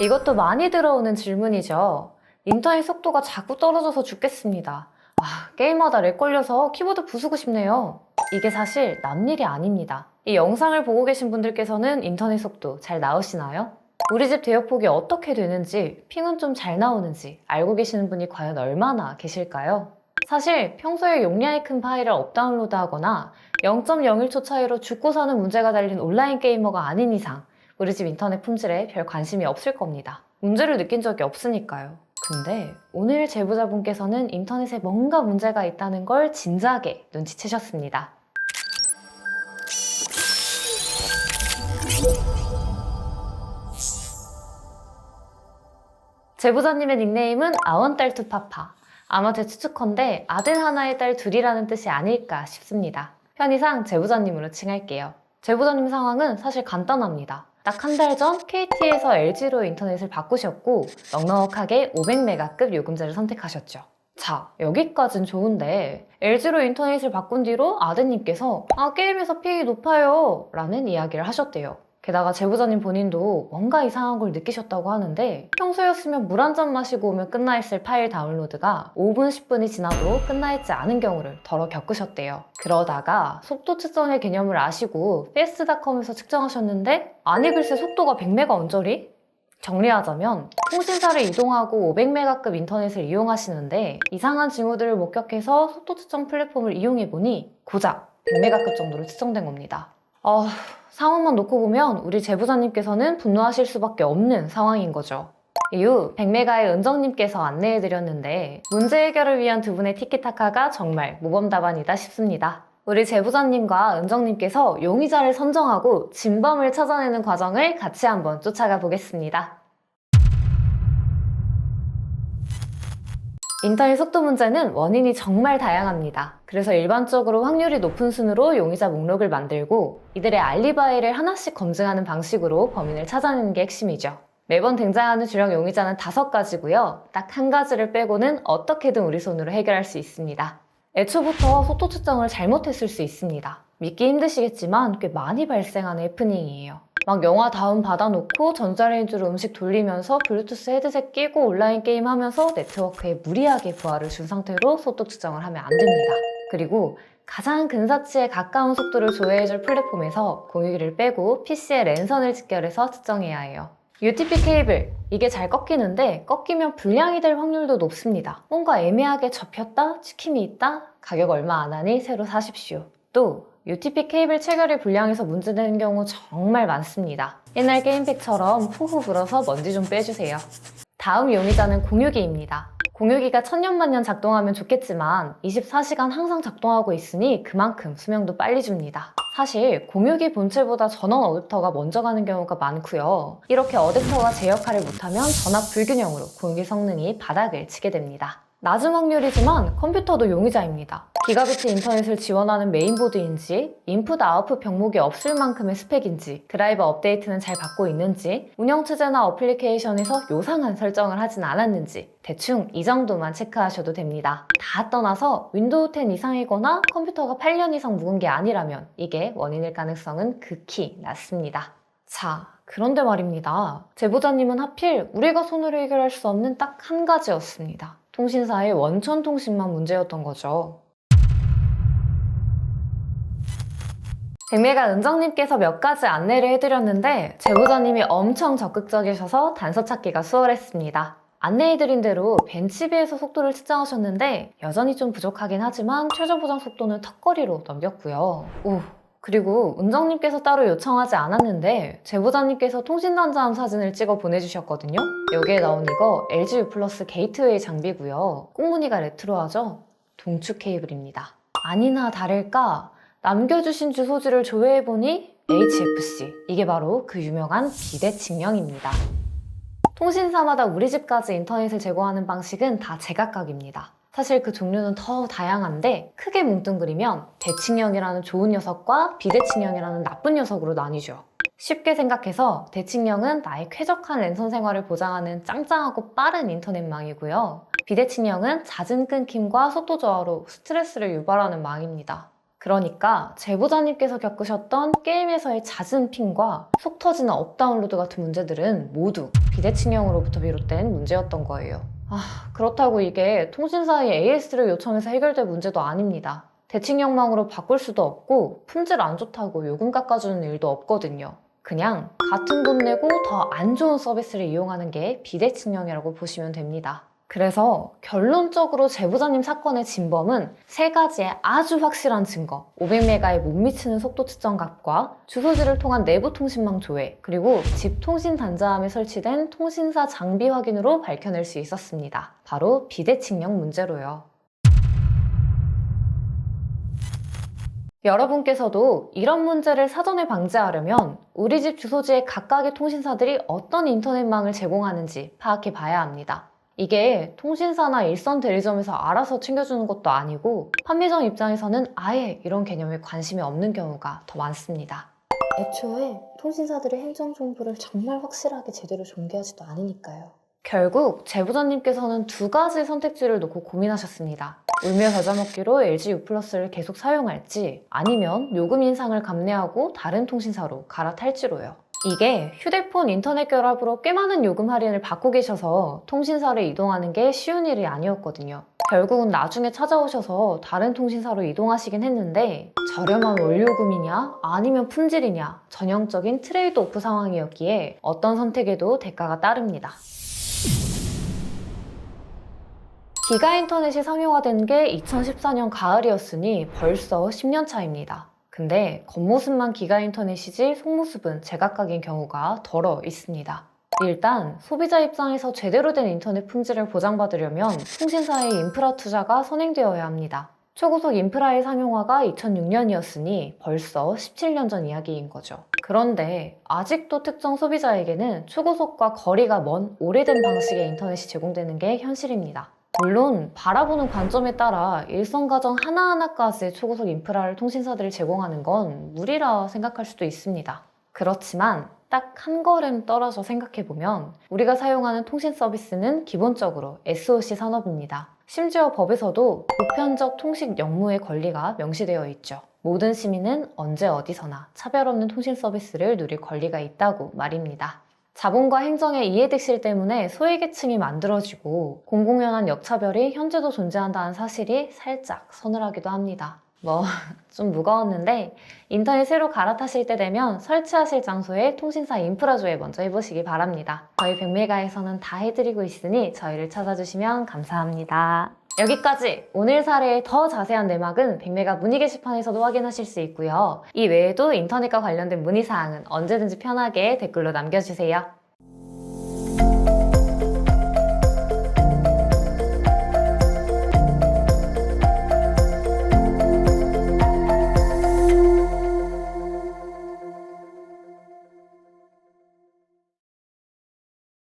이것도 많이 들어오는 질문이죠. 인터넷 속도가 자꾸 떨어져서 죽겠습니다. 게임하다 렉 걸려서 키보드 부수고 싶네요. 이게 사실 남 일이 아닙니다. 이 영상을 보고 계신 분들께서는 인터넷 속도 잘 나오시나요? 우리 집 대역폭이 어떻게 되는지, 핑은 좀 잘 나오는지 알고 계시는 분이 과연 얼마나 계실까요? 사실 평소에 용량이 큰 파일을 업다운로드 하거나 0.01초 차이로 죽고 사는 문제가 달린 온라인 게이머가 아닌 이상 우리 집 인터넷 품질에 별 관심이 없을 겁니다. 문제를 느낀 적이 없으니까요. 근데 오늘 제보자분께서는 인터넷에 뭔가 문제가 있다는 걸 진작에 눈치채셨습니다. 제보자님의 닉네임은 아원딸투파파. 아마 제 추측컨대 아들 하나의 딸 둘이라는 뜻이 아닐까 싶습니다. 편의상 제보자님으로 칭할게요. 제보자님 상황은 사실 간단합니다. 딱 한 달 전 KT에서 LG로 인터넷을 바꾸셨고 넉넉하게 500메가급 요금제를 선택하셨죠. 자, 여기까진 좋은데 LG로 인터넷을 바꾼 뒤로 아드님께서 게임에서 픽이 높아요 라는 이야기를 하셨대요. 게다가 제보자님 본인도 뭔가 이상한 걸 느끼셨다고 하는데 평소였으면 물 한 잔 마시고 오면 끝나 있을 파일 다운로드가 5분, 10분이 지나도 끝나 있지 않은 경우를 덜어 겪으셨대요. 그러다가 속도 측정의 개념을 아시고 fast닷컴에서 측정하셨는데 아니 글쎄 속도가 100메가 언저리? 정리하자면 통신사를 이동하고 500메가급 인터넷을 이용하시는데 이상한 징후들을 목격해서 속도 측정 플랫폼을 이용해보니 고작 100메가급 정도로 측정된 겁니다. 상황만 놓고 보면 우리 제보자님께서는 분노하실 수밖에 없는 상황인 거죠. 이후 100메가의 은정님께서 안내해드렸는데 문제 해결을 위한 두 분의 티키타카가 정말 모범답안이다 싶습니다. 우리 제보자님과 은정님께서 용의자를 선정하고 진범을 찾아내는 과정을 같이 한번 쫓아가 보겠습니다. 인터넷 속도 문제는 원인이 정말 다양합니다. 그래서 일반적으로 확률이 높은 순으로 용의자 목록을 만들고 이들의 알리바이를 하나씩 검증하는 방식으로 범인을 찾아내는 게 핵심이죠. 매번 등장하는 주력 용의자는 5가지고요. 딱 한 가지를 빼고는 어떻게든 우리 손으로 해결할 수 있습니다. 애초부터 속도 측정을 잘못했을 수 있습니다. 믿기 힘드시겠지만 꽤 많이 발생하는 해프닝이에요. 막 영화 다운 받아놓고 전자레인지로 음식 돌리면서 블루투스 헤드셋 끼고 온라인 게임 하면서 네트워크에 무리하게 부하를 준 상태로 속도 측정을 하면 안 됩니다. 그리고 가장 근사치에 가까운 속도를 조회해줄 플랫폼에서 공유기를 빼고 PC에 랜선을 직결해서 측정해야 해요. UTP 케이블, 이게 잘 꺾이는데 꺾이면 불량이 될 확률도 높습니다. 뭔가 애매하게 접혔다, 찍힘이 있다, 가격 얼마 안 하니 새로 사십시오. 또 UTP 케이블 체결이 불량해서 문제되는 경우 정말 많습니다. 옛날 게임팩처럼 후후 불어서 먼지 좀 빼주세요. 다음 용의자는 공유기입니다. 공유기가 천년만년 작동하면 좋겠지만 24시간 항상 작동하고 있으니 그만큼 수명도 빨리 줍니다. 사실 공유기 본체보다 전원 어댑터가 먼저 가는 경우가 많고요. 이렇게 어댑터가 제 역할을 못하면 전압 불균형으로 공유기 성능이 바닥을 치게 됩니다. 낮은 확률이지만 컴퓨터도 용의자입니다. 기가비트 인터넷을 지원하는 메인보드인지, 인풋 아웃풋 병목이 없을 만큼의 스펙인지, 드라이버 업데이트는 잘 받고 있는지, 운영체제나 어플리케이션에서 요상한 설정을 하진 않았는지 대충 이 정도만 체크하셔도 됩니다. 다 떠나서 윈도우 10 이상이거나 컴퓨터가 8년 이상 묵은 게 아니라면 이게 원인일 가능성은 극히 낮습니다. 자, 그런데 말입니다. 제보자님은 하필 우리가 손으로 해결할 수 없는 딱 한 가지였습니다. 통신사의 원천통신만 문제였던 거죠. 백메가 은정님께서 몇 가지 안내를 해드렸는데 제보자님이 엄청 적극적이셔서 단서 찾기가 수월했습니다. 안내해드린 대로 벤치비에서 속도를 측정하셨는데 여전히 좀 부족하긴 하지만 최저 보장 속도는 턱걸이로 넘겼고요. 그리고 은정님께서 따로 요청하지 않았는데 제보자님께서 통신단자함 사진을 찍어 보내주셨거든요. 여기에 나온 이거 LG U 플러스 게이트웨이 장비고요. 꽁무니가 레트로하죠? 동축 케이블입니다. 아니나 다를까 남겨주신 주소지를 조회해보니 HFC, 이게 바로 그 유명한 비대칭령입니다. 통신사마다 우리 집까지 인터넷을 제공하는 방식은 다 제각각입니다. 사실 그 종류는 더 다양한데 크게 뭉뚱그리면 대칭령이라는 좋은 녀석과 비대칭령이라는 나쁜 녀석으로 나뉘죠. 쉽게 생각해서 대칭령은 나의 쾌적한 랜선 생활을 보장하는 짱짱하고 빠른 인터넷망이고요. 비대칭령은 잦은 끊김과 속도 저하로 스트레스를 유발하는 망입니다. 그러니까 제보자님께서 겪으셨던 게임에서의 잦은 핑과 속 터지는 업다운로드 같은 문제들은 모두 비대칭형으로부터 비롯된 문제였던 거예요. 그렇다고 이게 통신사의 AS를 요청해서 해결될 문제도 아닙니다. 대칭형망으로 바꿀 수도 없고 품질 안 좋다고 요금 깎아주는 일도 없거든요. 그냥 같은 돈 내고 더 안 좋은 서비스를 이용하는 게 비대칭형이라고 보시면 됩니다. 그래서 결론적으로 제보자님 사건의 진범은 세 가지의 아주 확실한 증거, 500메가에 못 미치는 속도 측정 값과 주소지를 통한 내부 통신망 조회, 그리고 집 통신 단자함에 설치된 통신사 장비 확인으로 밝혀낼 수 있었습니다. 바로 비대칭형 문제로요. 여러분께서도 이런 문제를 사전에 방지하려면 우리 집 주소지에 각각의 통신사들이 어떤 인터넷망을 제공하는지 파악해 봐야 합니다. 이게 통신사나 일선 대리점에서 알아서 챙겨주는 것도 아니고 판매점 입장에서는 아예 이런 개념에 관심이 없는 경우가 더 많습니다. 애초에 통신사들의 행정정보를 정말 확실하게 제대로 공개하지도 않으니까요. 결국 제보자님께서는 두 가지 선택지를 놓고 고민하셨습니다. 울며 겨자 먹기로 LG U+를 계속 사용할지 아니면 요금 인상을 감내하고 다른 통신사로 갈아탈지로요. 이게 휴대폰 인터넷 결합으로 꽤 많은 요금 할인을 받고 계셔서 통신사를 이동하는 게 쉬운 일이 아니었거든요. 결국은 나중에 찾아오셔서 다른 통신사로 이동하시긴 했는데 저렴한 월요금이냐 아니면 품질이냐 전형적인 트레이드 오프 상황이었기에 어떤 선택에도 대가가 따릅니다. 기가 인터넷이 상용화된 게 2014년 가을이었으니 벌써 10년 차입니다. 근데 겉모습만 기가 인터넷이지 속모습은 제각각인 경우가 덜어 있습니다. 일단 소비자 입장에서 제대로 된 인터넷 품질을 보장받으려면 통신사의 인프라 투자가 선행되어야 합니다. 초고속 인프라의 상용화가 2006년이었으니 벌써 17년 전 이야기인 거죠. 그런데 아직도 특정 소비자에게는 초고속과 거리가 먼 오래된 방식의 인터넷이 제공되는 게 현실입니다. 물론 바라보는 관점에 따라 일선 가정 하나하나까지 초고속 인프라를 통신사들이 제공하는 건 무리라 생각할 수도 있습니다. 그렇지만 딱 한 걸음 떨어져 생각해보면 우리가 사용하는 통신 서비스는 기본적으로 SOC 산업입니다. 심지어 법에서도 보편적 통신 역무의 권리가 명시되어 있죠. 모든 시민은 언제 어디서나 차별 없는 통신 서비스를 누릴 권리가 있다고 말입니다. 자본과 행정의 이해득실 때문에 소외계층이 만들어지고 공공연한 역차별이 현재도 존재한다는 사실이 살짝 서늘하기도 합니다. 좀 무거웠는데 인터넷 새로 갈아타실 때 되면 설치하실 장소에 통신사 인프라 조회 먼저 해보시기 바랍니다. 저희 백메가에서는 다 해드리고 있으니 저희를 찾아주시면 감사합니다. 여기까지 오늘 사례의 더 자세한 내막은 백메가 문의 게시판에서도 확인하실 수 있고요. 이 외에도 인터넷과 관련된 문의사항은 언제든지 편하게 댓글로 남겨주세요.